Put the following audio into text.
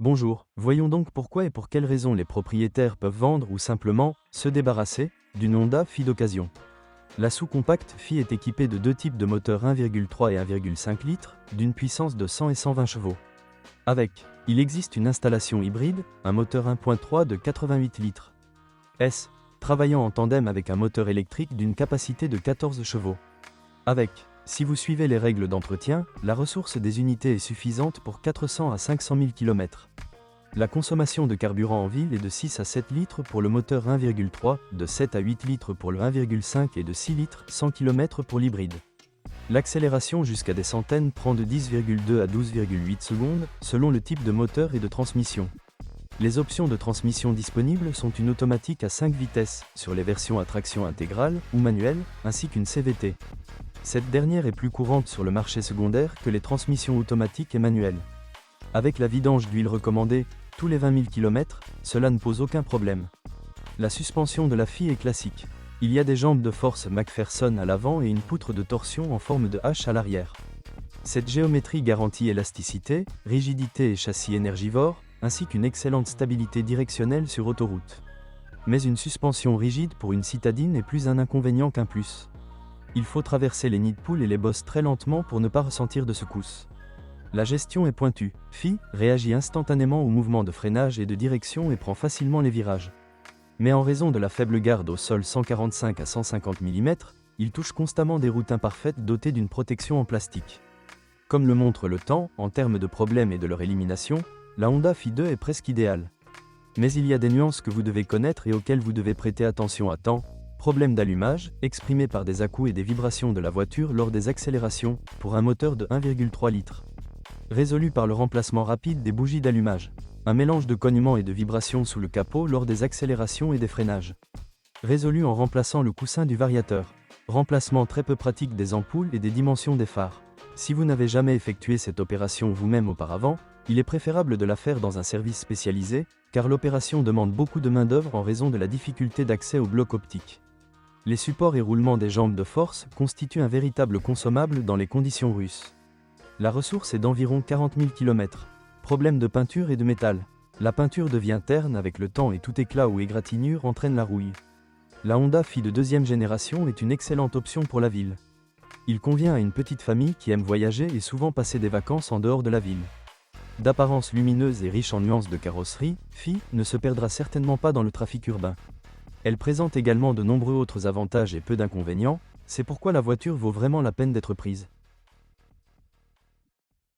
Bonjour, voyons donc pourquoi et pour quelles raisons les propriétaires peuvent vendre ou simplement se débarrasser d'une Honda Fi d'occasion. La sous-compacte Fi est équipée de deux types de moteurs 1,3 et 1,5 litres, d'une puissance de 100 et 120 chevaux. Il existe une installation hybride, un moteur 1.3 de 88 litres. Travaillant en tandem avec un moteur électrique d'une capacité de 14 chevaux. Si vous suivez les règles d'entretien, la ressource des unités est suffisante pour 400 à 500 000 km. La consommation de carburant en ville est de 6 à 7 litres pour le moteur 1,3, de 7 à 8 litres pour le 1,5 et de 6 litres 100 km pour l'hybride. L'accélération jusqu'à des centaines prend de 10,2 à 12,8 secondes, selon le type de moteur et de transmission. Les options de transmission disponibles sont une automatique à 5 vitesses, sur les versions à traction intégrale ou manuelle, ainsi qu'une CVT. Cette dernière est plus courante sur le marché secondaire que les transmissions automatiques et manuelles. Avec la vidange d'huile recommandée, tous les 20 000 km, cela ne pose aucun problème. La suspension de la Fi est classique. Il y a des jambes de force McPherson à l'avant et une poutre de torsion en forme de H à l'arrière. Cette géométrie garantit élasticité, rigidité et châssis énergivore, ainsi qu'une excellente stabilité directionnelle sur autoroute. Mais une suspension rigide pour une citadine est plus un inconvénient qu'un plus. Il faut traverser les nids de poules et les bosses très lentement pour ne pas ressentir de secousses. La gestion est pointue. Fi réagit instantanément aux mouvements de freinage et de direction et prend facilement les virages. Mais en raison de la faible garde au sol 145 à 150 mm, il touche constamment des routes imparfaites dotées d'une protection en plastique. Comme le montre le temps, en termes de problèmes et de leur élimination, la Honda Fi 2 est presque idéale. Mais il y a des nuances que vous devez connaître et auxquelles vous devez prêter attention à temps. Problème d'allumage, exprimé par des à-coups et des vibrations de la voiture lors des accélérations, pour un moteur de 1,3 litres. Résolu par le remplacement rapide des bougies d'allumage. Un mélange de cognement et de vibrations sous le capot lors des accélérations et des freinages. Résolu en remplaçant le coussin du variateur. Remplacement très peu pratique des ampoules et des dimensions des phares. Si vous n'avez jamais effectué cette opération vous-même auparavant, il est préférable de la faire dans un service spécialisé, car l'opération demande beaucoup de main-d'œuvre en raison de la difficulté d'accès au bloc optique. Les supports et roulements des jambes de force constituent un véritable consommable dans les conditions russes. La ressource est d'environ 40 000 km. Problème de peinture et de métal. La peinture devient terne avec le temps et tout éclat ou égratignure entraîne la rouille. La Honda Fi de deuxième génération est une excellente option pour la ville. Il convient à une petite famille qui aime voyager et souvent passer des vacances en dehors de la ville. D'apparence lumineuse et riche en nuances de carrosserie, Fi ne se perdra certainement pas dans le trafic urbain. Elle présente également de nombreux autres avantages et peu d'inconvénients, c'est pourquoi la voiture vaut vraiment la peine d'être prise.